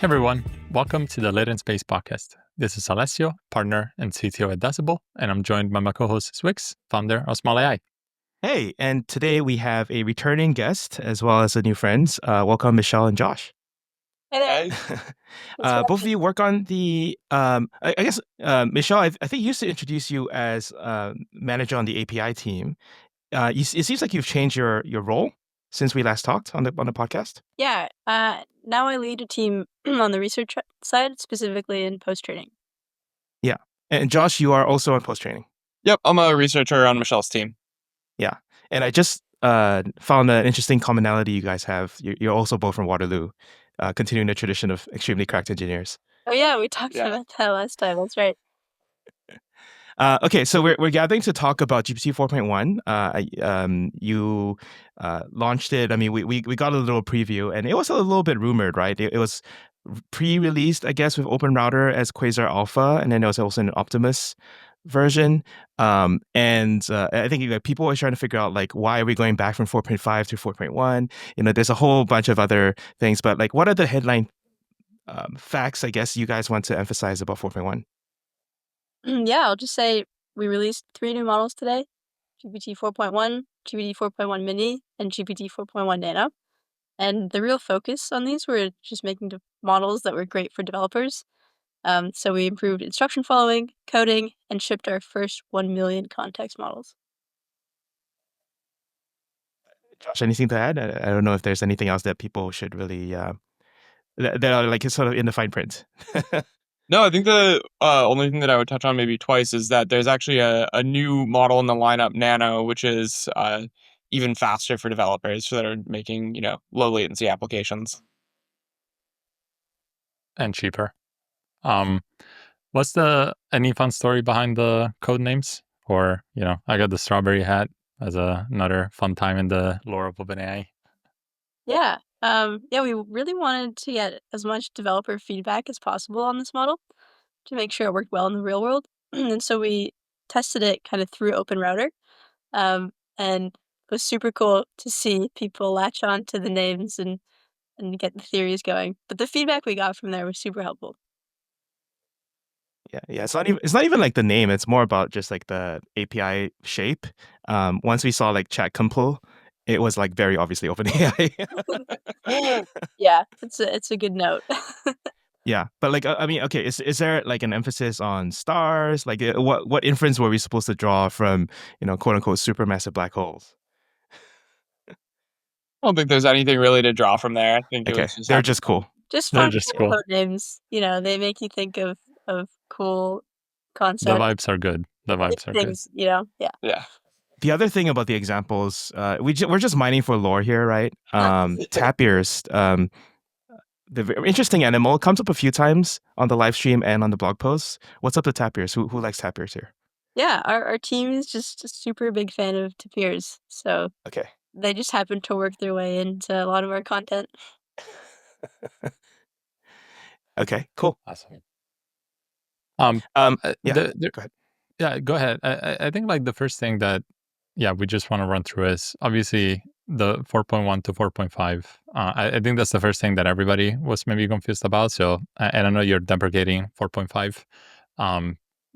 Hey everyone, welcome to the Lit in Space podcast. This is Alessio, partner and CTO at Decibel, and I'm joined by my co-host Swix, founder of Small AI. Hey, and today we have a returning guest as well as a new friends. Welcome, Michelle and Josh. Hey there. Both of you work on the, I guess, Michelle, I think you used to introduce you as manager on the API team. It seems like you've changed your role since we last talked on the podcast. Yeah, now I lead a team on the research side, specifically in post-training. Yeah. And Josh, you are also on post-training. Yep, I'm a researcher on Michelle's team. Yeah. And I just found an interesting commonality you guys have. You're also both from Waterloo, continuing the tradition of extremely cracked engineers. Oh yeah, we talked about that last time. That's right. Okay, so we're gathering to talk about GPT 4.1. You launched it. I mean, we got a little preview, and it was a little bit rumored, right? It was pre-released, I guess, with OpenRouter as Quasar Alpha, and then there was also an Optimus version. I think people are trying to figure out why are we going back from 4.5 to 4.1? There's a whole bunch of other things, but what are the headline facts, I guess, you guys want to emphasize about 4.1? Yeah, I'll just say we released 3 new models today: GPT 4.1, GPT 4.1 Mini, and GPT 4.1 Nano. And the real focus on these were just making models that were great for developers. So we improved instruction following, coding, and shipped our first 1 million context models. Josh, anything to add? I don't know if there's anything else that people should really that are sort of in the fine print. No, I think the only thing that I would touch on maybe twice is that there's actually a new model in the lineup, Nano, which is even faster for developers that are making low latency applications. And cheaper. What's any fun story behind the code names? Or, I got the strawberry hat as another fun time in the lore of OpenAI. Yeah. We really wanted to get as much developer feedback as possible on this model to make sure it worked well in the real world. And so we tested it kind of through OpenRouter. And it was super cool to see people latch on to the names and get the theories going. But the feedback we got from there was super helpful. Yeah. It's not even like the name. It's more about just the API shape. Once we saw chat compl, it was very obviously OpenAI. Yeah, it's a good note. Yeah, but I mean, okay, is there an emphasis on stars? What inference were we supposed to draw from quote unquote supermassive black holes? I don't think there's anything really to draw from there. I think okay, they're just cool. Just They're fun just cool. code names. They make you think of cool concepts. The vibes are good. Things, Yeah. The other thing about the examples, we're just mining for lore here, right? Tapirs, the very interesting animal, comes up a few times on the live stream and on the blog posts. What's up with tapirs? Who likes tapirs here? Yeah, our team is just a super big fan of tapirs, so okay, they just happen to work their way into a lot of our content. Okay, cool. Awesome. Go ahead. Yeah, go ahead. I think the first thing that we just want to run through is obviously the 4.1 to 4.5. I think that's the first thing that everybody was maybe confused about. So I don't know, you're deprecating 4.5.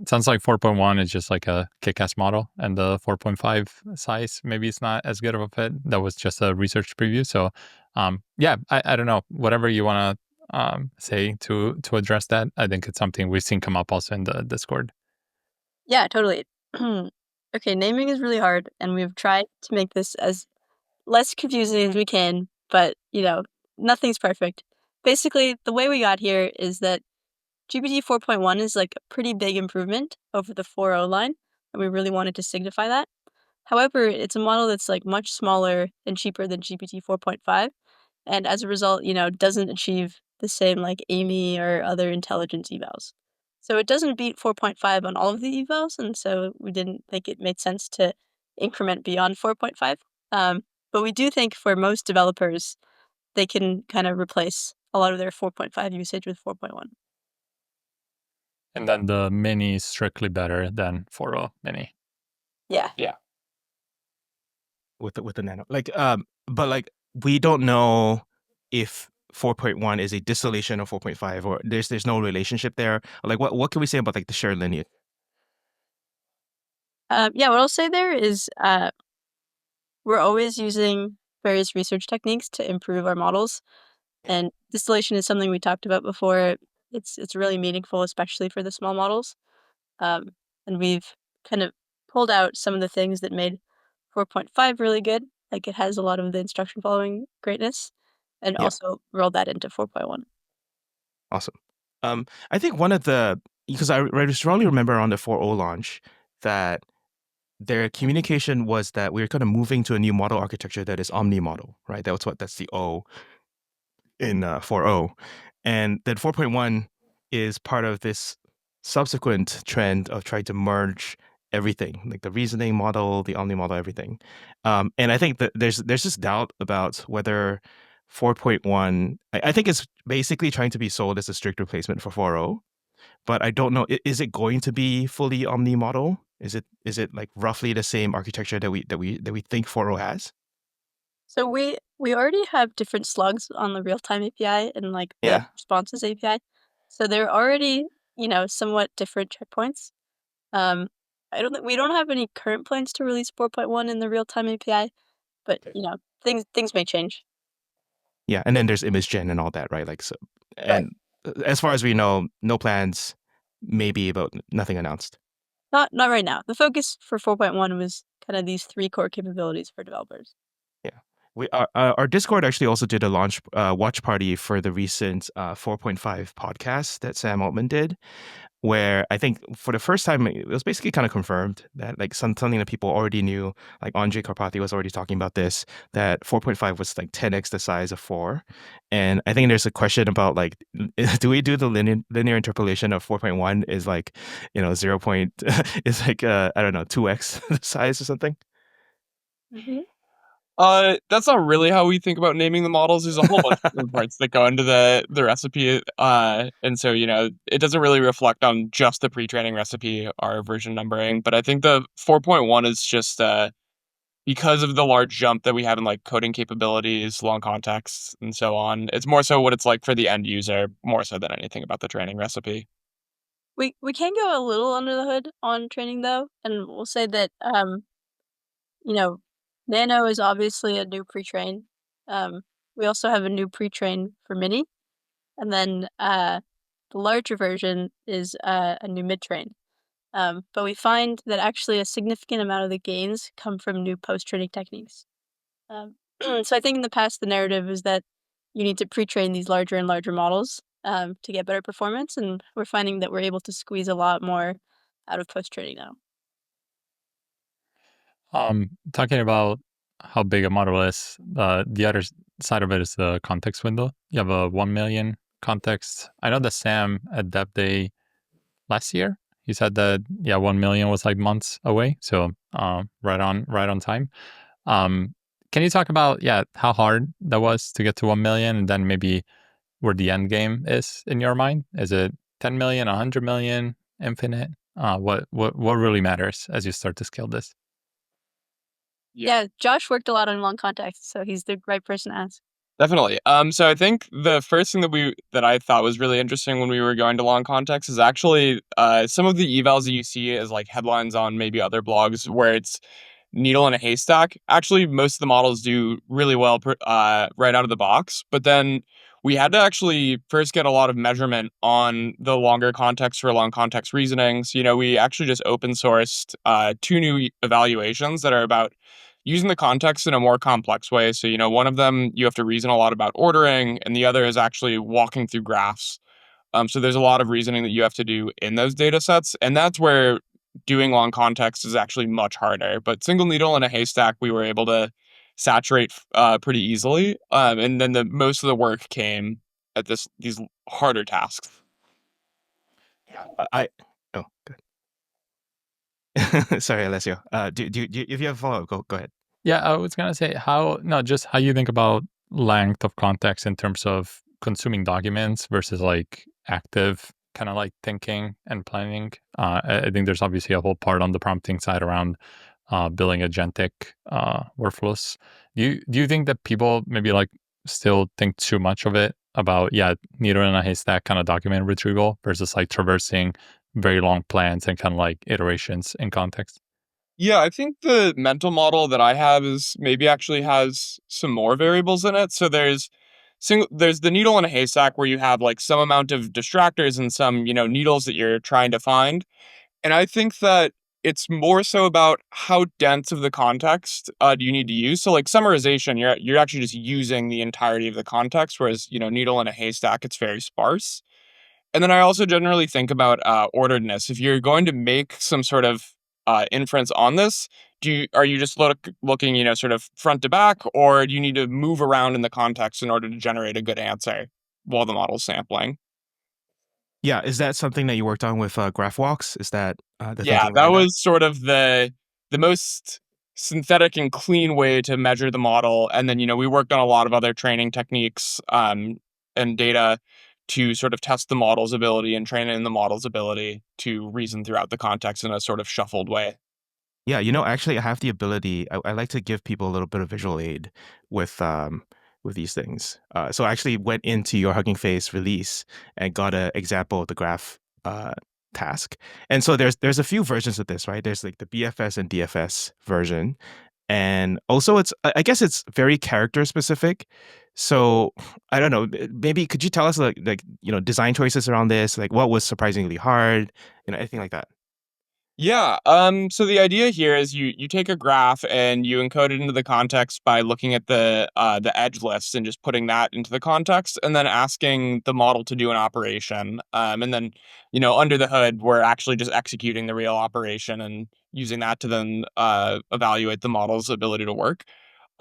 It sounds like 4.1 is just a kick-ass model, and the 4.5 size maybe it's not as good of a fit. That was just a research preview. So I don't know, whatever you want to say to address that. I think it's something we've seen come up also in the Discord. Yeah, totally. Okay, naming is really hard, and we've tried to make this as less confusing as we can, but, nothing's perfect. Basically, the way we got here is that GPT 4.1 is a pretty big improvement over the 4.0 line, and we really wanted to signify that. However, it's a model that's much smaller and cheaper than GPT 4.5, and as a result, doesn't achieve the same Amy or other intelligence evals. So it doesn't beat 4.5 on all of the evals, and so we didn't think it made sense to increment beyond 4.5. But we do think for most developers, they can kind of replace a lot of their 4.5 usage with 4.1. And then the Mini is strictly better than 4.0 Mini. Yeah. With the Nano, but we don't know if 4.1 is a distillation of 4.5, or there's no relationship there? Like, what can we say about like the shared lineage? Yeah, what I'll say there is we're always using various research techniques to improve our models, and distillation is something we talked about before. It's really meaningful, especially for the small models. And we've kind of pulled out some of the things that made 4.5 really good. Like it has a lot of the instruction following greatness, and Yeah. also rolled that into 4.1. Awesome. I think one of the, because I strongly remember on the 4.0 launch that their communication was that we're kind of moving to a new model architecture that is Omnimodal, right? That's the O in 4.0. And then 4.1 is part of this subsequent trend of trying to merge everything, like the reasoning model, the Omnimodal, everything. And I think that there's this doubt about whether 4.1, I think it's basically trying to be sold as a strict replacement for 4.0, but I don't know, is it going to be fully Omnimodal? Is it like roughly the same architecture that we think 4.0 has? So we already have different slugs on the real-time API and like the Yeah. responses API. So they're already, somewhat different checkpoints. We don't have any current plans to release 4.1 in the real-time API, but things may change. Yeah, and then there's image gen and all that, right? Like, so, and as far as we know, no plans, maybe, but nothing announced. Not right now. The focus for 4.1 was kind of these 3 core capabilities for developers. Yeah, our Discord actually also did a launch watch party for the recent 4.5 podcast that Sam Altman did, where I think for the first time it was basically kind of confirmed that like something that people already knew, like Andre Karpathy was already talking about this, that 4.5 was like 10x the size of 4. And I think there's a question about like, do we do the linear interpolation of 4.1 is like, 0. Is like, I don't know, 2x the size or something? Mm-hmm. That's not really how we think about naming the models. There's a whole bunch of different parts that go into the recipe. And so, it doesn't really reflect on just the pre-training recipe, our version numbering. But I think the 4.1 is just because of the large jump that we have in like coding capabilities, long contexts, and so on. It's more so what it's like for the end user, more so than anything about the training recipe. We can go a little under the hood on training though, and we'll say that Nano is obviously a new pre-train. We also have a new pre-train for Mini, and then the larger version is a new mid-train. But we find that actually a significant amount of the gains come from new post-training techniques. So I think in the past the narrative is that you need to pre-train these larger and larger models to get better performance, and we're finding that we're able to squeeze a lot more out of post-training now. Talking about how big a model is, the other side of it is the context window. You have a 1 million context. I know that Sam at Dev Day last year, he said that 1 million was like months away. So right on time. Can you talk about how hard that was to get to 1 million, and then maybe where the end game is in your mind? Is it 10 million, 100 million, infinite? What really matters as you start to scale this? Yeah, Josh worked a lot on long context, so he's the right person to ask. Definitely. So I think the first thing that I thought was really interesting when we were going to long context is actually some of the evals that you see as like headlines on maybe other blogs where it's needle in a haystack. Actually, most of the models do really well right out of the box, but then we had to actually first get a lot of measurement on the longer context for long context reasonings. We actually just open sourced 2 new evaluations that are about using the context in a more complex way. So, one of them you have to reason a lot about ordering, and the other is actually walking through graphs. So there's a lot of reasoning that you have to do in those data sets, and that's where doing long context is actually much harder. But single needle in a haystack, we were able to saturate pretty easily, and then the most of the work came at these harder tasks. Yeah, oh, good. Sorry, Alessio. If you have a follow-up, go ahead. Yeah, I was gonna say just how you think about length of context in terms of consuming documents versus like active kind of like thinking and planning. I think there's obviously a whole part on the prompting side around building agentic workflows. Do you think that people maybe like still think too much of it about, needle in a haystack kind of document retrieval versus like traversing very long plans and kind of like iterations in context? Yeah, I think the mental model that I have is maybe actually has some more variables in it. So there's the needle in a haystack where you have like some amount of distractors and some, needles that you're trying to find. And I think that it's more so about how dense of the context do you need to use. So like summarization, you're actually just using the entirety of the context, whereas, needle in a haystack, it's very sparse. And then I also generally think about orderedness. If you're going to make some sort of inference on this, are you just looking, sort of front to back, or do you need to move around in the context in order to generate a good answer while the model's sampling? Yeah, is that something that you worked on with Graphwalks? Is that the Yeah, thinking that behind that? was sort of the most synthetic and clean way to measure the model. And then, we worked on a lot of other training techniques and data to sort of test the model's ability and train in the model's ability to reason throughout the context in a sort of shuffled way. Yeah, actually, I have the ability. I like to give people a little bit of visual aid with these things. So I actually went into your Hugging Face release and got an example of the graph task. And so there's a few versions of this, right? There's like the BFS and DFS version, and also I guess it's very character specific. So I don't know. Maybe could you tell us like design choices around this? Like what was surprisingly hard? Anything like that. Yeah. So the idea here is you take a graph and you encode it into the context by looking at the edge lists and just putting that into the context, and then asking the model to do an operation. And then under the hood, we're actually just executing the real operation and using that to then evaluate the model's ability to work.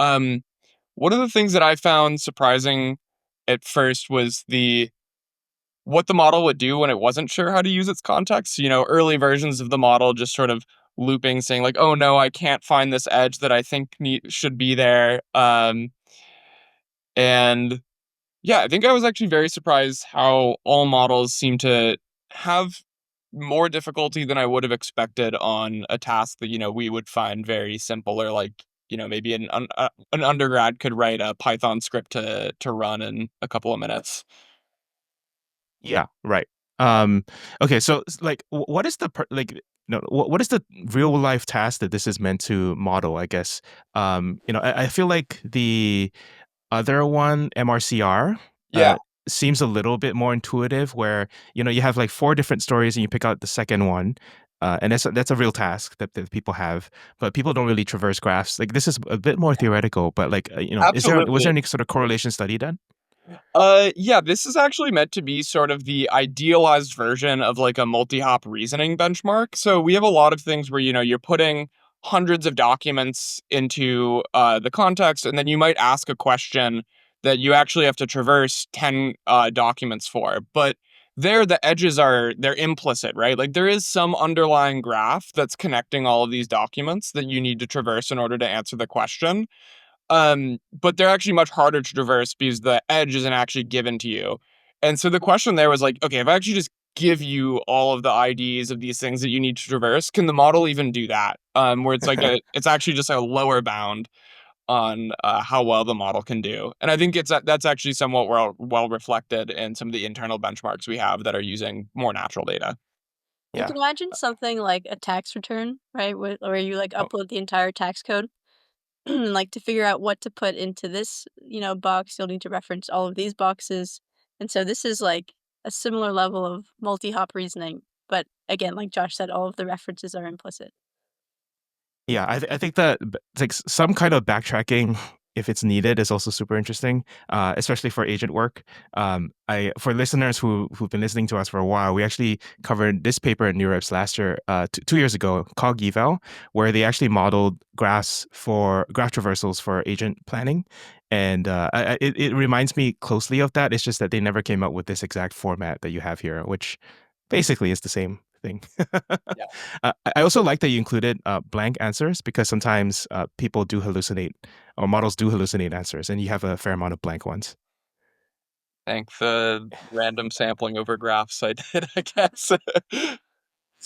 Um, One of the things that I found surprising at first was the what the model would do when it wasn't sure how to use its context. Early versions of the model just sort of looping, saying like, "Oh no, I can't find this edge that I think should be there." And yeah, I think I was actually very surprised how all models seem to have more difficulty than I would have expected on a task that we would find very simple, or like maybe an undergrad could write a Python script to run in a couple of minutes. Yeah, right. Okay, so like, what is the like? No, what is the real life task that this is meant to model? I guess. I feel like the other one, MRCR, Yeah. seems a little bit more intuitive. Where you have like four different stories and you pick out the second one. And that's a real task that people have, but people don't really traverse graphs. Like this is a bit more theoretical, but like was there Absolutely. any sort of correlation study done? Yeah, this is actually meant to be sort of the idealized version of like a multi-hop reasoning benchmark. So we have a lot of things where, you're putting hundreds of documents into the context, and then you might ask a question that you actually have to traverse 10 documents for. But there, the edges they're implicit, right? Like there is some underlying graph that's connecting all of these documents that you need to traverse in order to answer the question. But they're actually much harder to traverse because the edge isn't actually given to you. And so the question there was like, okay, if I actually just give you all of the IDs of these things that you need to traverse, can the model even do that? Where it's like it's actually just a lower bound on how well the model can do. And I think that's actually somewhat well reflected in some of the internal benchmarks we have that are using more natural data. You Yeah. can imagine something like a tax return, right? Where you like Oh, upload the entire tax code. Like to figure out what to put into this, box, you'll need to reference all of these boxes. And so this is like a similar level of multi-hop reasoning. But again, like Josh said, all of the references are implicit. yeah, I think that like some kind of backtracking, if it's needed, is also super interesting, especially for agent work. I for listeners who've been listening to us for a while, we actually covered this paper in NeurIPS last year, 2 years ago, called Eval, where they actually modeled graphs for graph traversals for agent planning, and it reminds me closely of that. It's just that they never came up with this exact format that you have here, which basically is the same thing. Yeah. I also like that you included blank answers because sometimes people do hallucinate or models do hallucinate answers, and you have a fair amount of blank ones. Thank the random sampling over graphs I did, I guess.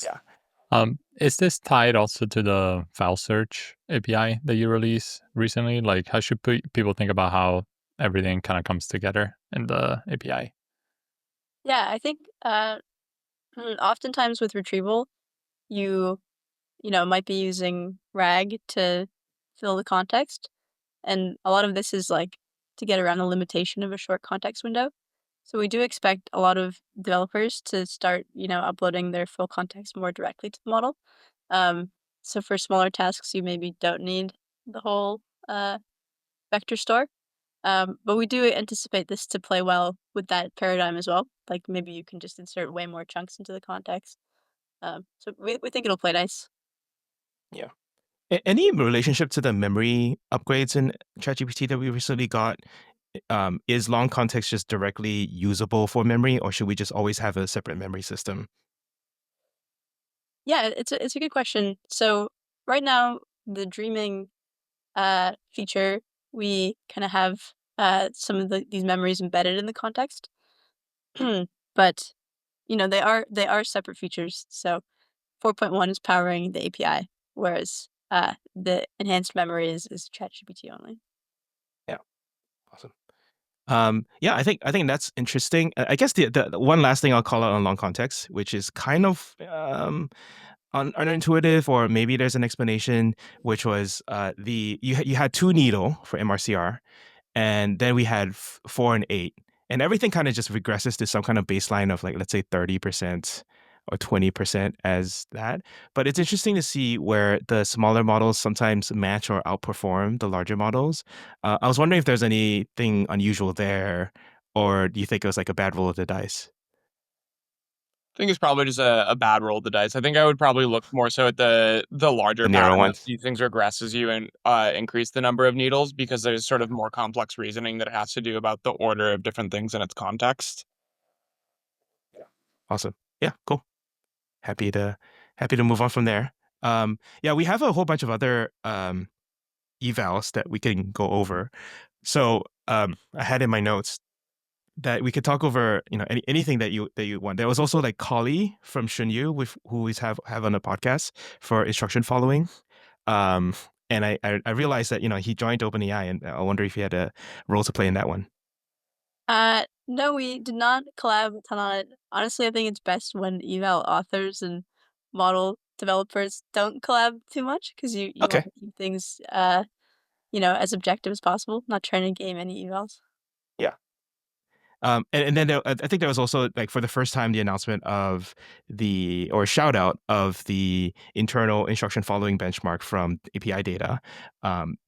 Yeah. Is this tied also to the file search API that you released recently? Like, how should people think about how everything kind of comes together in the API? Yeah, I think oftentimes with retrieval, you might be using RAG to fill the context, and a lot of this is like to get around the limitation of a short context window. So we do expect a lot of developers to start, uploading their full context more directly to the model. So for smaller tasks, you maybe don't need the whole vector store. But we do anticipate this to play well with that paradigm as well. Like maybe you can just insert way more chunks into the context. So we think it'll play nice. Yeah. Any relationship to the memory upgrades in ChatGPT that we recently got? Is long context just directly usable for memory, or should we just always have a separate memory system? Yeah, it's a good question. So right now, the dreaming feature, we kind of have some of these memories embedded in the context, but they are separate features. So 4.1 is powering the API, whereas the enhanced memory is ChatGPT only. Yeah, awesome. Yeah, I think that's interesting. I guess the one last thing I'll call out on long context, which is kind of unintuitive, or maybe there's an explanation, which was you had 2 needle for MRCR, and then we had 4 and 8, and everything kind of just regresses to some kind of baseline of, like, let's say 30% or 20% as that. But it's interesting to see where the smaller models sometimes match or outperform the larger models. I was wondering if there's anything unusual there, or do you think it was like a bad roll of the dice? I think it's probably just a bad roll of the dice. I think I would probably look more so at the larger The narrow pattern of ones. these things regress as you increase the number of needles, because there's sort of more complex reasoning that it has to do about the order of different things in its context. Awesome. Yeah, cool. Happy to move on from there. Yeah, we have a whole bunch of other evals that we can go over. So I had in my notes that we could talk over, anything that you want. There was also like Kali from Shunyu, who we have on the podcast for instruction following. Um, and I realized that he joined OpenAI, and I wonder if he had a role to play in that one. No, we did not collab a ton on it. Honestly, I think it's best when eval authors and model developers don't collab too much, because you want Okay. to keep things as objective as possible, not trying to game any evals. Yeah. And then I think there was also, like, for the first time, the announcement of or shout out of the internal instruction following benchmark from API data.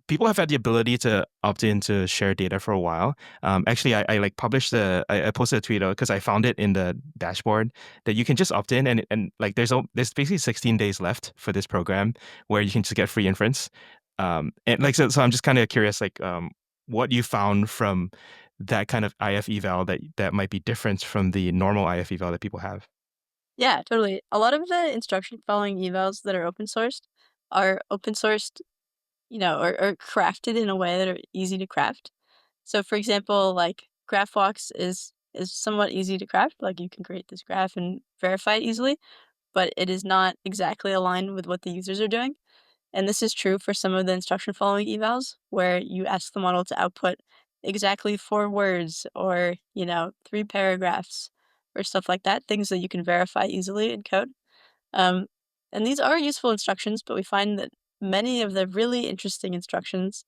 People have had the ability to opt in to share data for a while. Actually, I like published I posted a tweet because I found it in the dashboard that you can just opt in, and like there's basically 16 days left for this program where you can just get free inference. And like so I'm just kind of curious, like, what you found from that kind of IF eval that might be different from the normal IF eval that people have. Yeah, totally. A lot of the instruction following evals that are open sourced, or crafted in a way that are easy to craft. So for example, like Graphwalks is somewhat easy to craft. Like you can create this graph and verify it easily, but it is not exactly aligned with what the users are doing. And this is true for some of the instruction following evals, where you ask the model to output exactly 4 words or, 3 paragraphs or stuff like that, things that you can verify easily in code. Um, and these are useful instructions, but we find that many of the really interesting instructions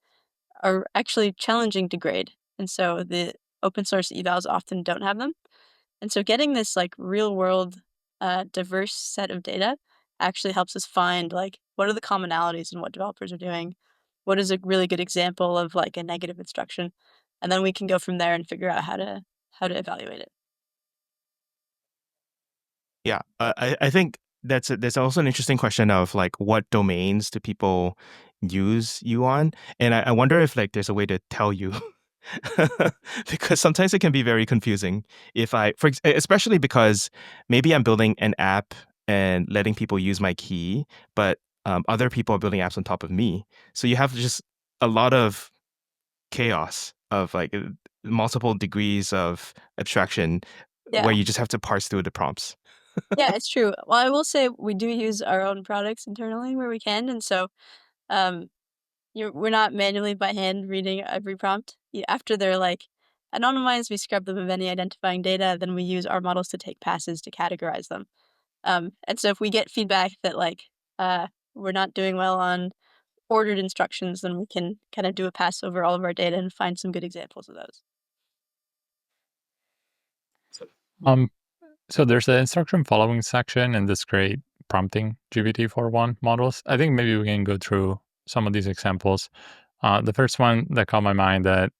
are actually challenging to grade. And so the open source evals often don't have them. And so getting this like real world diverse set of data actually helps us find like what are the commonalities in what developers are doing, what is a really good example of like a negative instruction, and then we can go from there and figure out how to evaluate it. Yeah, I think there's also an interesting question of, like, what domains do people use you on, and I wonder if, like, there's a way to tell you. Because sometimes it can be very confusing if especially because maybe I'm building an app and letting people use my key, but other people are building apps on top of me. So you have just a lot of chaos of, like, multiple degrees of abstraction where Yeah. you just have to parse through the prompts. Yeah, it's true. Well, I will say we do use our own products internally where we can, and so um we're not manually by hand reading every prompt. After they're like anonymized, we scrub them of any identifying data. Then we use our models to take passes to categorize them. And so if we get feedback that like we're not doing well on ordered instructions, then we can kind of do a pass over all of our data and find some good examples of those. So there's the instruction following section in this great prompting GPT-4.1 models. I think maybe we can go through some of these examples. The first one that caught my mind that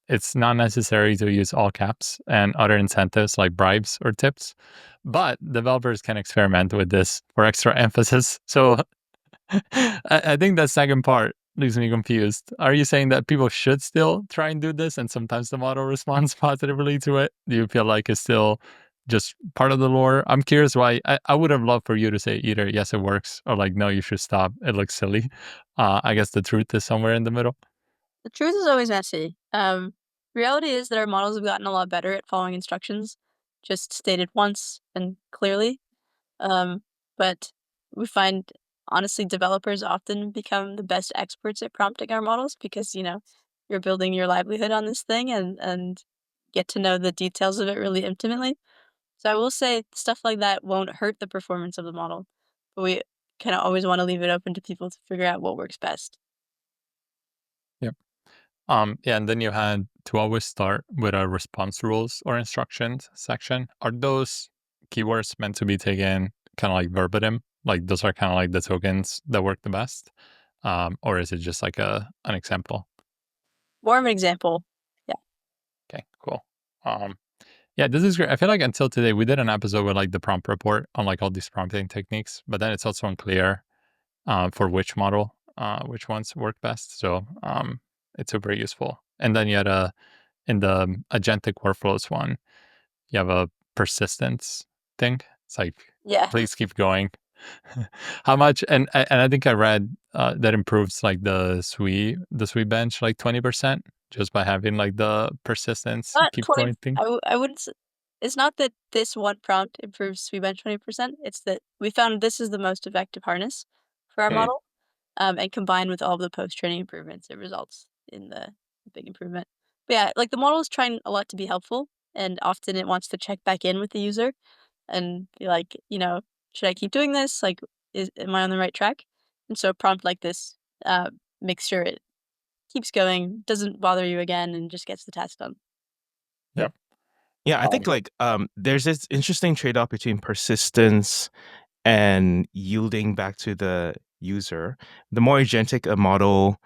it's not necessary to use all caps and other incentives like bribes or tips, but developers can experiment with this for extra emphasis. So I think that second part leaves me confused. Are you saying that people should still try and do this and sometimes the model responds positively to it? Do you feel like it's still just part of the lore? I'm curious why. I would have loved for you to say either yes, it works, or like, no, you should stop. It looks silly. I guess the truth is somewhere in the middle. The truth is always messy. Reality is that our models have gotten a lot better at following instructions, just stated once and clearly. But we find, honestly, developers often become the best experts at prompting our models because, you're building your livelihood on this thing and get to know the details of it really intimately. So I will say stuff like that won't hurt the performance of the model, but we kind of always want to leave it open to people to figure out what works best. Yep. Yeah, and then you had to always start with a response rules or instructions section. Are those keywords meant to be taken kind of like verbatim? Like those are kind of like the tokens that work the best? Or is it just like an example? More of an example. Yeah. Okay, cool. Yeah, this is great. I feel like until today we did an episode with like the prompt report on like all these prompting techniques, but then it's also unclear for which model, which ones work best. So it's super useful. And then you had in the agentic workflows one, you have a persistence thing. It's like, Yeah. please keep going. How much? And I think I read that improves like the SWEBench like 20% just by having like the persistence Not keep 20. going thing. I wouldn't. It's not that this one prompt improves SWEBench 20%. It's that we found this is the most effective harness for our model. And combined with all of the post-training improvements, it results in the big improvement. But yeah, like the model is trying a lot to be helpful, and often it wants to check back in with the user and be like, should I keep doing this? Like, am I on the right track? And so a prompt like this makes sure it keeps going, doesn't bother you again, and just gets the task done. Yep. Yeah, I think like there's this interesting trade-off between persistence and yielding back to the user. The more agentic a model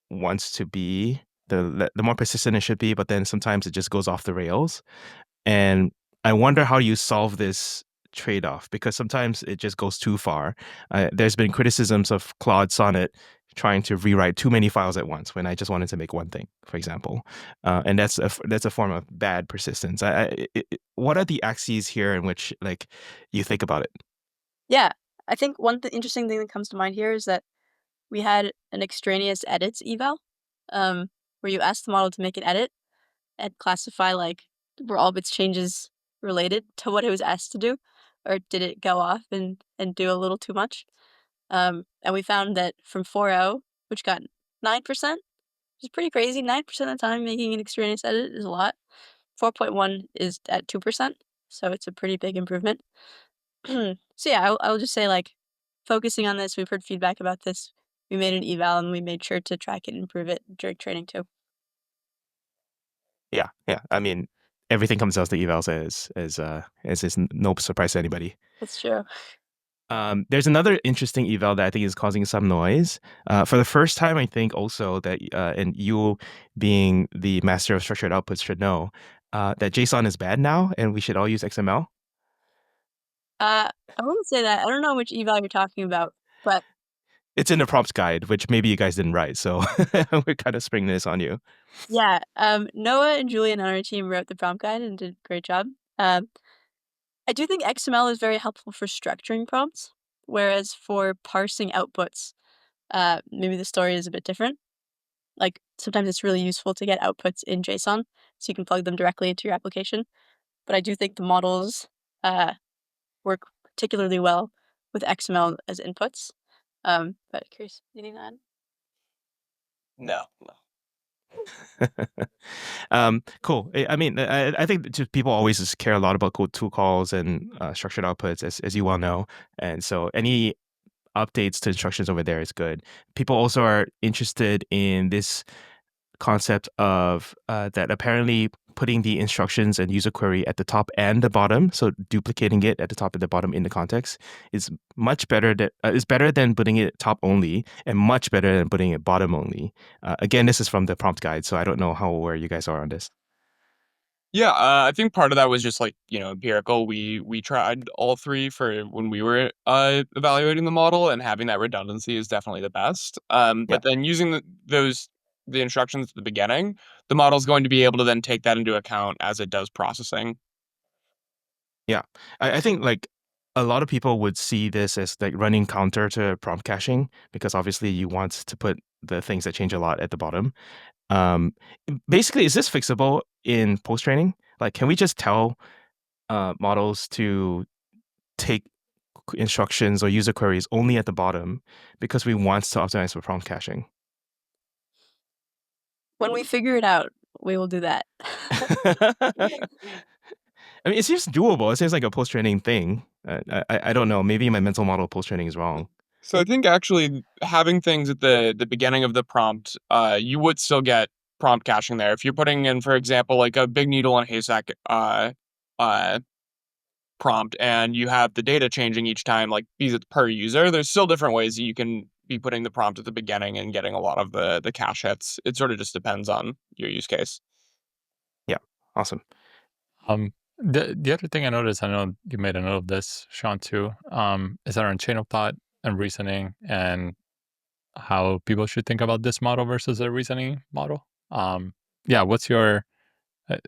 wants to be, the more persistent it should be, but then sometimes it just goes off the rails. And I wonder how you solve this trade-off because sometimes it just goes too far. There's been criticisms of Claude Sonnet trying to rewrite too many files at once when I just wanted to make one thing, for example, and that's a form of bad persistence. What are the axes here in which like you think about it? Yeah, I think one interesting thing that comes to mind here is that we had an extraneous edits eval, where you ask the model to make an edit and classify like were all of its changes related to what it was asked to do, or did it go off and do a little too much? And we found that from 4.0, which got 9%, which is pretty crazy. 9% of the time making an extraneous edit is a lot. 4.1 is at 2%, so it's a pretty big improvement. So yeah, I'll just say like focusing on this, we've heard feedback about this. We made an eval and we made sure to track it and improve it during training too. Yeah, yeah. I mean, everything comes out to evals as is no surprise to anybody. That's true. There's another interesting eval that I think is causing some noise. For the first time, I think also that, and you being the master of structured outputs should know that JSON is bad now, and we should all use XML. I wouldn't say that. I don't know which eval you're talking about, but It's in the prompts guide, which maybe you guys didn't write, so we're kind of springing this on you. yeah, Noah and Julian on our team wrote the prompt guide and did a great job. I do think XML is very helpful for structuring prompts, whereas for parsing outputs, maybe the story is a bit different. Like sometimes it's really useful to get outputs in JSON so you can plug them directly into your application. But I do think the models work particularly well with XML as inputs. But curious, anything to add? No. Cool. I mean, I think just people always just care a lot about code tool calls and structured outputs, as you well know. And so any updates to instructions over there is good. People also are interested in this concept of that apparently putting the instructions and user query at the top and the bottom, so duplicating it at the top and the bottom in the context, is much better. Is better than putting it top only, and much better than putting it bottom only. Again, this is from the prompt guide, so I don't know how aware you guys are on this. Yeah, I think part of that was just like, empirical. We tried all three for when we were evaluating the model, and having that redundancy is definitely the best. Yeah. But then using the instructions at the beginning, the model's going to be able to then take that into account as it does processing. Yeah. I think like a lot of people would see this as like running counter to prompt caching, because obviously you want to put the things that change a lot at the bottom. Um, Basically, is this fixable in post training? Like, can we just tell models to take instructions or user queries only at the bottom because we want to optimize for prompt caching? When we figure it out, we will do that. I mean, it seems doable. It seems like a post training thing. I don't know. Maybe my mental model post training is wrong. So I think actually having things at the beginning of the prompt, you would still get prompt caching there. If you're putting in, for example, like a big needle and haystack uh, prompt, and you have the data changing each time, like because it's per user, there's still different ways that you can be putting the prompt at the beginning and getting a lot of the cache hits. It sort of just depends on your use case. Yeah. Awesome. The other thing I noticed, I know you made a note of this, Sean, too, is that on chain of thought and reasoning, and how people should think about this model versus a reasoning model. Yeah, what's your,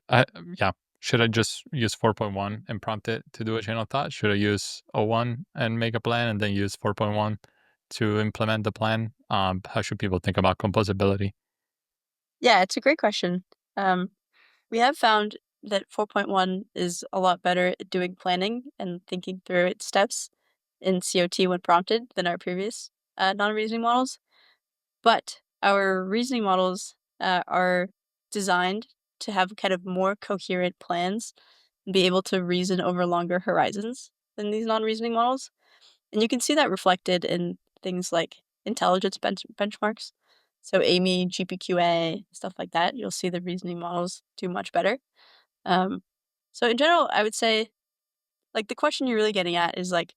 I, yeah, should I just use 4.1 and prompt it to do a chain of thought? Should I use O1 and make a plan and then use 4.1 to implement the plan? How should people think about composability? Yeah, it's a great question. We have found that 4.1 is a lot better at doing planning and thinking through its steps in COT when prompted than our previous non-reasoning models. But our reasoning models are designed to have kind of more coherent plans and be able to reason over longer horizons than these non-reasoning models. And you can see that reflected in things like intelligence benchmarks. So Amy, GPQA, stuff like that. You'll see the reasoning models do much better. So in general, I would say, like, the question you're really getting at is like,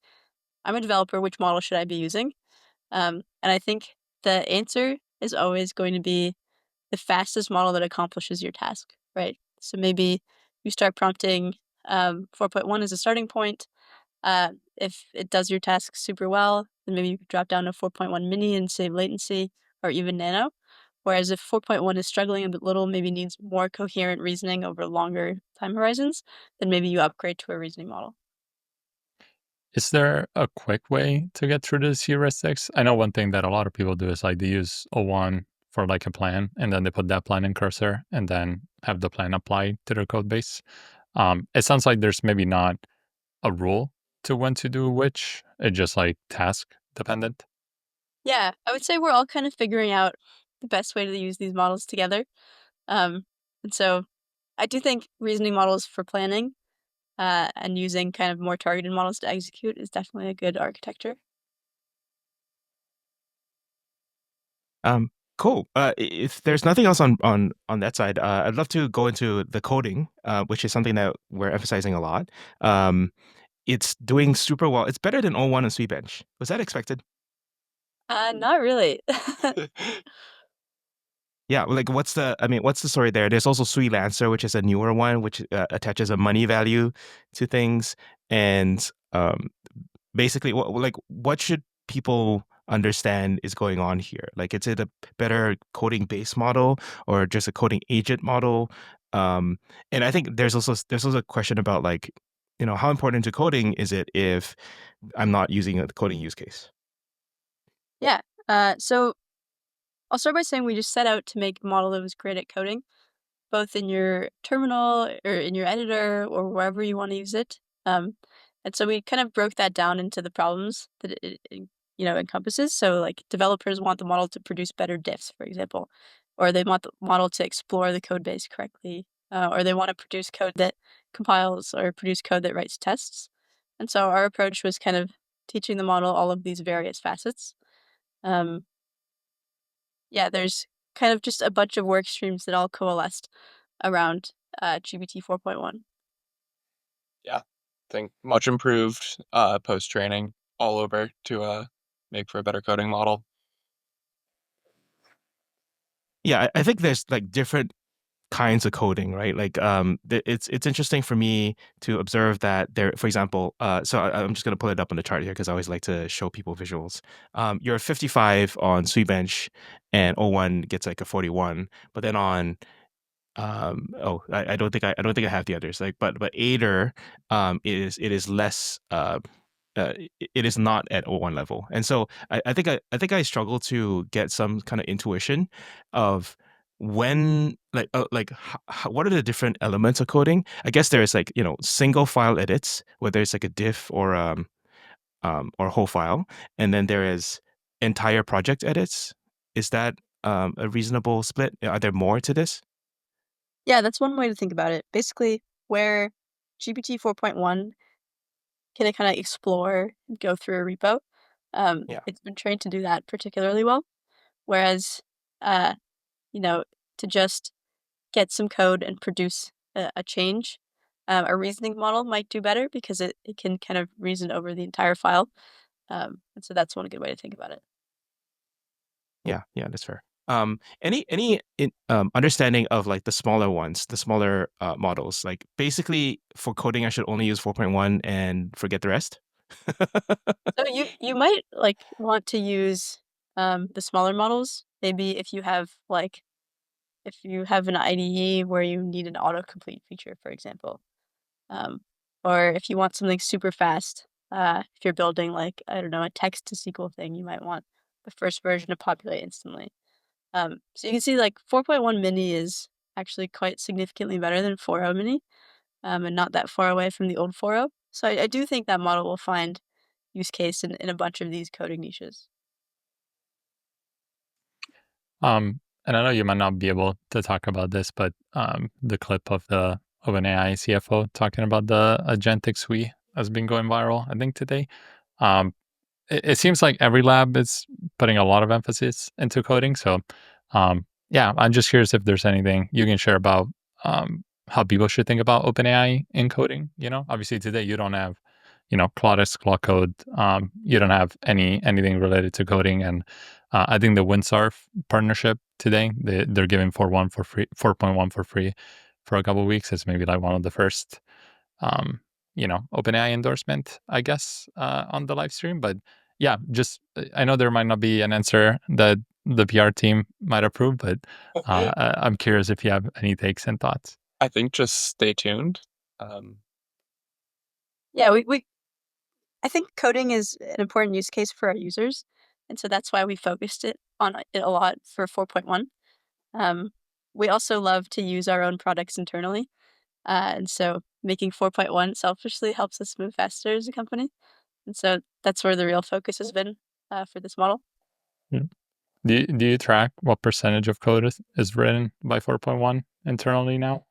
I'm a developer, which model should I be using? And I think the answer is always going to be the fastest model that accomplishes your task, right? So maybe you start prompting 4.1 as a starting point. If it does your task super well, then maybe you could drop down to 4.1 mini and save latency, or even nano. Whereas if 4.1 is struggling a bit little, maybe needs more coherent reasoning over longer time horizons, then maybe you upgrade to a reasoning model. Is there a quick way to get through these heuristics? I know one thing that a lot of people do is like they use O1 for like a plan, and then they put that plan in cursor and then have the plan applied to their code base. It sounds like there's maybe not a rule to when to do which. It's just like task dependent. Yeah, I would say we're all kind of figuring out the best way to use these models together. And so I do think reasoning models for planning and using kind of more targeted models to execute is definitely a good architecture. Cool. If there's nothing else on that side, I'd love to go into the coding, which is something that we're emphasizing a lot. It's doing super well. It's better than O1 and SWEBench. Was that expected? Not really. Yeah, like what's the story there? There's also SWELancer, which is a newer one, which attaches a money value to things, and basically, what should people understand is going on here? Like, is it a better coding base model or just a coding agent model? Um, and I think there's also a question about like, how important to coding is it if I'm not using a coding use case? Yeah. So I'll start by saying we just set out to make a model that was great at coding, both in your terminal or in your editor or wherever you want to use it. And so we kind of broke that down into the problems that it encompasses. So like developers want the model to produce better diffs, for example, or they want the model to explore the code base correctly, or they want to produce code that compiles or produce code that writes tests. And so our approach was kind of teaching the model all of these various facets. There's kind of just a bunch of work streams that all coalesced around GPT 4.1. Yeah, I think much improved post-training all over to make for a better coding model. Yeah, I think there's like different kinds of coding, right? Like, it's interesting for me to observe that there, for example, I'm just going to pull it up on the chart here because I always like to show people visuals. You're 55 on SWEBench, and O1 gets like a 41, but then on I don't think I have the others. Like, but Aider, it is less. It is not at O1 level, and so I think I struggle to get some kind of intuition of when what are the different elements of coding. I guess there's like single file edits, whether it's like a diff or or whole file, and then there is entire project edits. Is that a reasonable split? Are there more to this? Yeah, that's one way to think about it. Basically, where GPT 4.1 can kind of explore and go through a repo, Yeah. it's been trained to do that particularly well. Whereas, uh, to just get some code and produce a change, a reasoning model might do better because it can kind of reason over the entire file. And so that's one good way to think about it. Yeah, that's fair. Any understanding of like the smaller ones, the smaller models? Like basically for coding, I should only use 4.1 and forget the rest. So you might like want to use the smaller models. Maybe if you have an IDE where you need an autocomplete feature, for example, or if you want something super fast. If you're building like I don't know a text to SQL thing, you might want the first version to populate instantly. So you can see like 4.1 mini is actually quite significantly better than 4.0 mini, and not that far away from the old 4.0. So I do think that model will find use case in a bunch of these coding niches. And I know you might not be able to talk about this, but the clip of the OpenAI CFO talking about the Agentic suite has been going viral, I think, today. It seems like every lab is putting a lot of emphasis into coding. So, I'm just curious if there's anything you can share about how people should think about OpenAI in coding. Obviously today you don't have, Claude Code. You don't have anything related to coding, and I think the Windsarf partnership today they're giving 4.1 for free, 4.1 for free for a couple of weeks. It's maybe like one of the first OpenAI endorsement, I guess, on the live stream. But yeah, just I know there might not be an answer that the PR team might approve, but I'm curious if you have any takes and thoughts. I think just stay tuned. Yeah, I think coding is an important use case for our users, and so that's why we focused on it a lot for 4.1. We also love to use our own products internally, and so making 4.1 selfishly helps us move faster as a company. And so that's where the real focus has been for this model. Do you track what percentage of code is written by 4.1 internally now?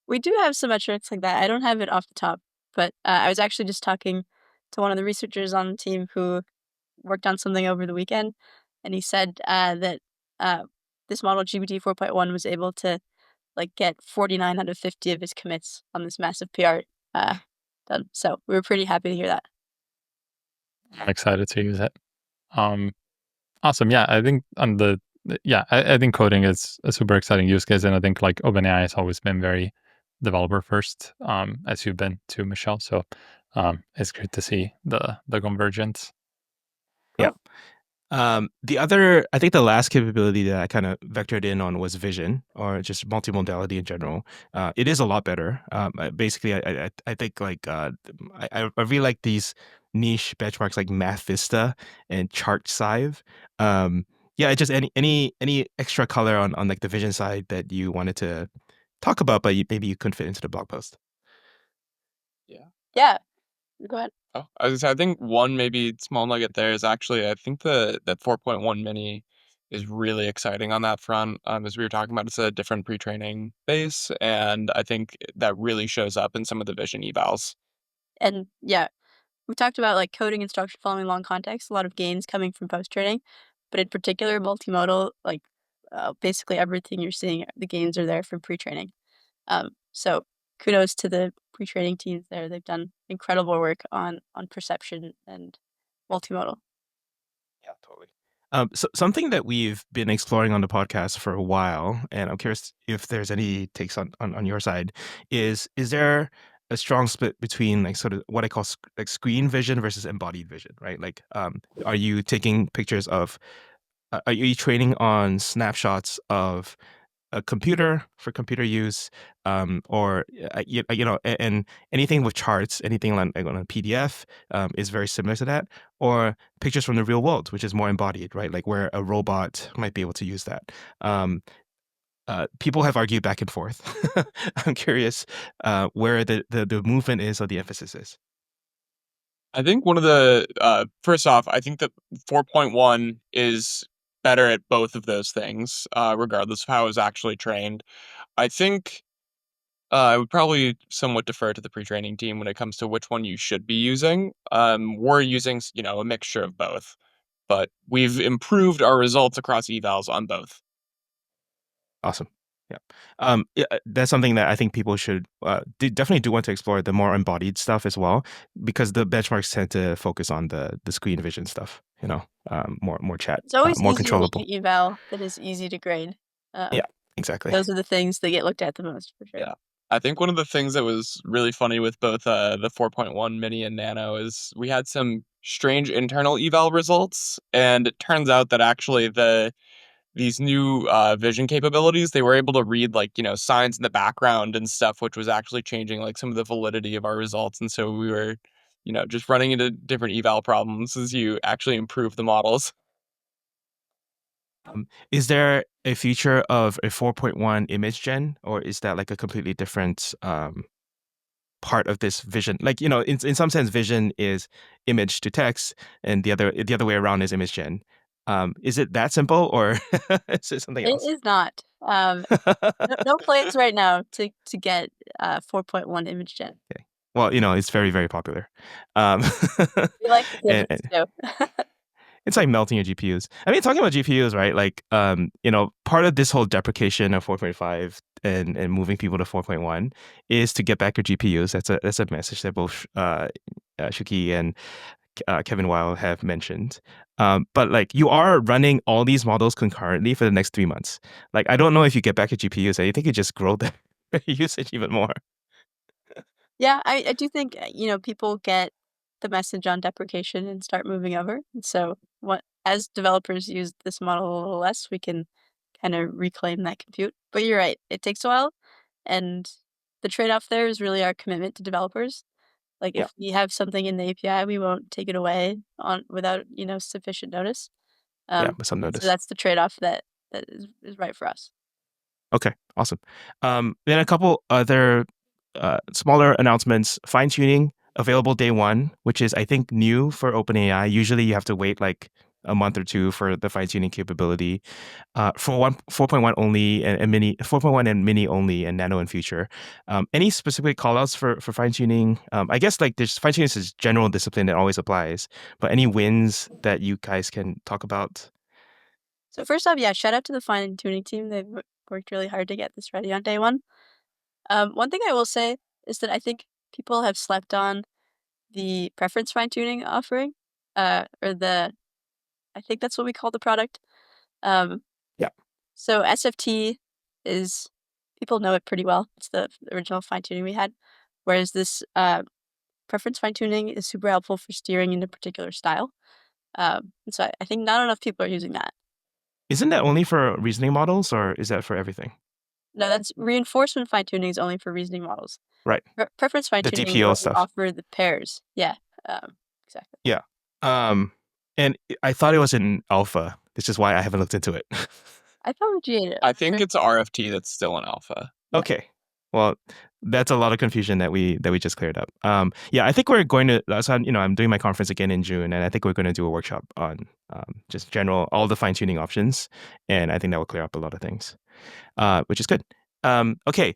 We do have some metrics like that. I don't have it off the top, but I was actually just talking to one of the researchers on the team who worked on something over the weekend, and he said that this model GPT 4.1 was able to like get 49 out of 50 of his commits on this massive PR done. So we were pretty happy to hear that. I'm excited to use it. Awesome. Yeah, I think I think coding is a super exciting use case, and I think like OpenAI has always been very developer first, as you've been too, Michelle. So it's great to see the convergence. Yeah. The other, I think the last capability that I kind of vectored in on was vision, or just multimodality in general. It is a lot better. Basically, I think like I really like these niche benchmarks like Math Vista and Chart Sive. Yeah, just any extra color on like the vision side that you wanted to talk about, but maybe you couldn't fit into the blog post. Yeah, go ahead. Oh, I was gonna say, I think one maybe small nugget there is actually, I think that 4.1 mini is really exciting on that front. As we were talking about, it's a different pre-training base, and I think that really shows up in some of the vision evals. And yeah, we talked about like coding and structure following long context, a lot of gains coming from post-training, but in particular, multimodal, like basically everything you're seeing, the gains are there from pre-training. So kudos to the pre-training teams there. They've done incredible work on perception and multimodal. Yeah, totally. So something that we've been exploring on the podcast for a while, and I'm curious if there's any takes on your side, is there a strong split between like sort of what I call like screen vision versus embodied vision, right? Like, are you taking pictures of, are you training on snapshots of a computer for computer use, or and anything with charts, anything like on a PDF, is very similar to that, or pictures from the real world, which is more embodied, right? Like where a robot might be able to use that. People have argued back and forth. I'm curious where the movement is or the emphasis is. I think one of the first off, I think that 4.1 is better at both of those things, regardless of how it was actually trained. I think I would probably somewhat defer to the pre-training team when it comes to which one you should be using. We're using, a mixture of both, but we've improved our results across evals on both. Awesome. Yeah. That's something that I think people should definitely do want to explore, the more embodied stuff as well, because the benchmarks tend to focus on the screen vision stuff, more chat, It's always more easier to controllable. do eval than is easy to grade. Yeah, exactly. Those are the things that get looked at the most, for sure. Yeah. I think one of the things that was really funny with both the 4.1 mini and nano is we had some strange internal eval results, and it turns out that actually these new vision capabilities, they were able to read like, signs in the background and stuff, which was actually changing like some of the validity of our results. And so we were, just running into different eval problems as you actually improve the models. Is there a feature of a 4.1 image gen, or is that like a completely different part of this vision? Like, in some sense, vision is image to text, and the other way around is image gen. Is it that simple, or is it something It else? is not. No plans right now to get 4.1 image gen. Okay. Well, it's very, very popular. We like the and, physics too. it's like melting your GPUs. I mean, talking about GPUs, right? Like, part of this whole deprecation of 4.5 and moving people to 4.1 is to get back your GPUs. That's a message that both Shuki and Kevin Weil have mentioned. But like, you are running all these models concurrently for the next 3 months. Like, I don't know if you get back your GPUs, I think you just grow the usage even more. Yeah, I do think people get the message on deprecation and start moving over. And so as developers use this model a little less, we can kind of reclaim that compute. But you're right, it takes a while, and the trade-off there is really our commitment to developers. Like Yeah. if we have something in the API, we won't take it away without sufficient notice. With some notice. So that's the trade-off that is right for us. Okay, awesome. Then a couple other smaller announcements. Fine-tuning available day one, which is, I think, new for OpenAI. Usually you have to wait like a month or two for the fine-tuning capability. For 4.1 only and mini, 4.1 and mini only, and nano in future. Any specific callouts for fine-tuning? I guess like this fine-tuning is general discipline that always applies, but any wins that you guys can talk about? So first off, yeah, shout out to the fine-tuning team. They've worked really hard to get this ready on day one. One thing I will say is that I think people have slept on the preference fine-tuning offering, or I think that's what we call the product. Yeah. So SFT is, people know it pretty well. It's the original fine-tuning we had, whereas this preference fine-tuning is super helpful for steering in a particular style. And so I think not enough people are using that. Isn't that only for reasoning models, or is that for everything? No, that's reinforcement fine-tuning is only for reasoning models. Right. Preference fine-tuning is DPL what we stuff. offer the pairs. Yeah, exactly. Yeah. And I thought it was in alpha. This is why I haven't looked into it. I thought we GA'd it. I think it's RFT that's still in alpha. Yeah. Okay. Well, that's a lot of confusion that we just cleared up. Yeah, I think we're going to. So I'm doing my conference again in June, and I think we're going to do a workshop on just general all the fine tuning options, and I think that will clear up a lot of things, which is good. Okay,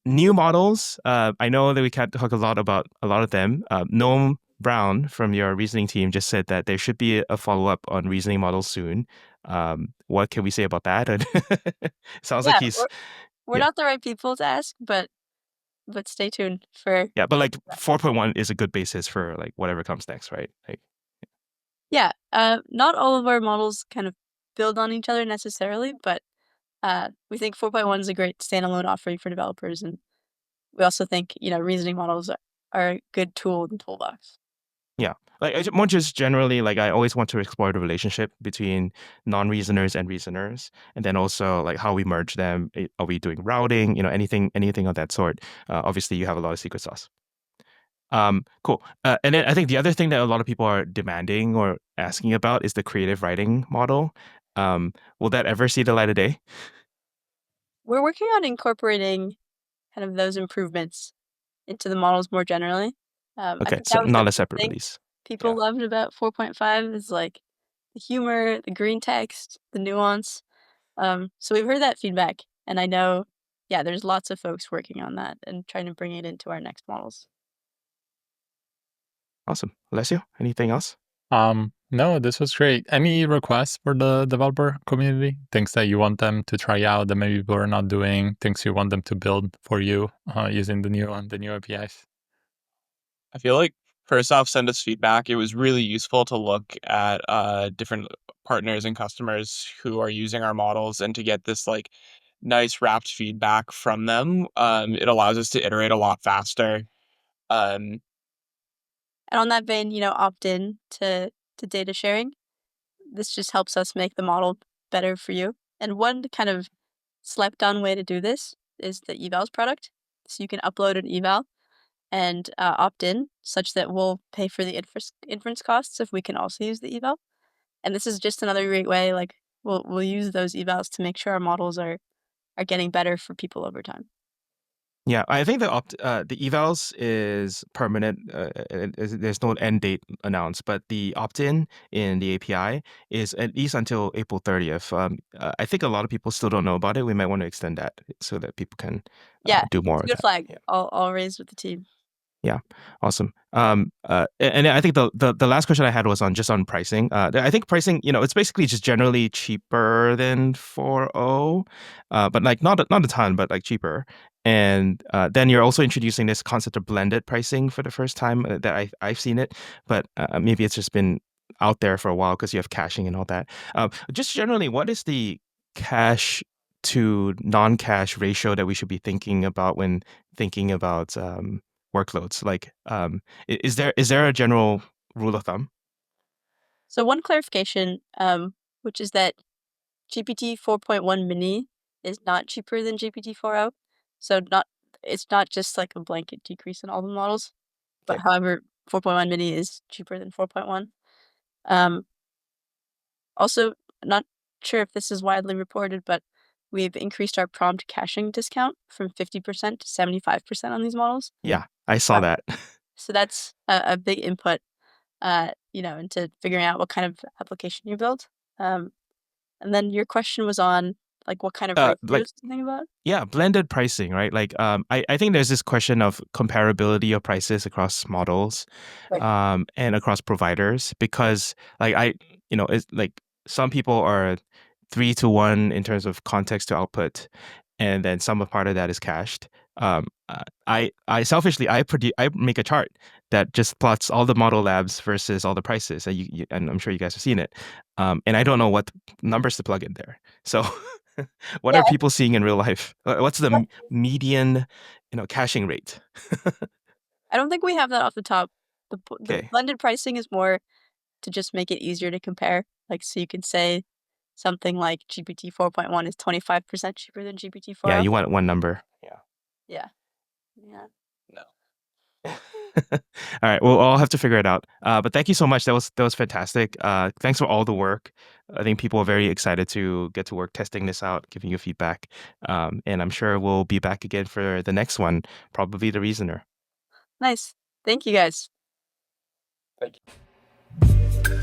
new models. I know that we can't talk a lot about a lot of them. Noam Brown from your reasoning team just said that there should be a follow up on reasoning models soon. What can we say about that? Sounds like Yeah, he's we're yeah. not the right people to ask, but stay tuned for. Yeah, but like 4.1 is a good basis for like whatever comes next, right? Like, Yeah, not all of our models kind of build on each other necessarily, but we think 4.1 is a great standalone offering for developers, and we also think reasoning models are a good tool in the toolbox. yeah, like more just generally, like I always want to explore the relationship between non-reasoners and reasoners, and then also like how we merge them. Are we doing routing? Anything of that sort. Obviously, you have a lot of secret sauce. Cool. And then I think the other thing that a lot of people are demanding or asking about is the creative writing model. Will that ever see the light of day? We're working on incorporating kind of those improvements into the models more generally. I Okay, think so that was not the a separate thing release. people Yeah. loved about 4.5 is like the humor, the green text, the nuance. So we've heard that feedback, and I know, there's lots of folks working on that and trying to bring it into our next models. Awesome. Alessio, anything else? No, this was great. Any requests for the developer community? Things that you want them to try out that maybe people are not doing, things you want them to build for you using the new APIs? I feel like first off, send us feedback. It was really useful to look at different partners and customers who are using our models and to get this like nice wrapped feedback from them. It allows us to iterate a lot faster. Um, And on that vein, opt in to data sharing. This just helps us make the model better for you. And one kind of slept on way to do this is the evals product. So you can upload an eval and opt in such that we'll pay for the inference costs if we can also use the eval. And this is just another great way, like we'll use those evals to make sure our models are getting better for people over time. Yeah, I think the evals is permanent. There's no end date announced, but the opt-in in the API is at least until April 30th. I think a lot of people still don't know about it. We might want to extend that so that people can Yeah, do more it's a of good that. flag. Yeah. I'll raise with the team. Yeah, awesome. And I think the last question I had was on pricing. I think pricing, it's basically just generally cheaper than 4.0, but like not a ton, but like cheaper. And then you're also introducing this concept of blended pricing for the first time that I've seen it, but maybe it's just been out there for a while because you have caching and all that. Just generally, what is the cache to non-cache ratio that we should be thinking about when thinking about workloads? Like, is there a general rule of thumb? So one clarification, which is that GPT 4.1 mini is not cheaper than GPT 4.0. So it's not just like a blanket decrease in all the models, but Okay. however, 4.1 mini is cheaper than 4.1. Also, not sure if this is widely reported, but we've increased our prompt caching discount from 50% to 75% on these models. Yeah, I saw that. So that's a big input, into figuring out what kind of application you build. And then your question was on like what kind of Like, ratios to think about. yeah, blended pricing, right? Like, I think there's this question of comparability of prices across models, Right. and across providers because, like, it's like some people are 3-to-1 in terms of context to output, and then some part of that is cached. I selfishly I make a chart that just plots all the model labs versus all the prices, and and I'm sure you guys have seen it, and I don't know what numbers to plug in there. So. What Yeah, are people seeing in real life? What's the median, caching rate? I don't think we have that off the top. The Okay. blended pricing is more to just make it easier to compare. Like, so you can say something like GPT 4.1 is 25% cheaper than GPT Yeah, 4.0. you want one number. Yeah. Yeah. Yeah. no. All right. Well, I'll have to figure it out. But thank you so much. That was fantastic. Thanks for all the work. I think people are very excited to get to work testing this out, giving you feedback. And I'm sure we'll be back again for the next one, probably the Reasoner. Nice. Thank you guys. Thank you.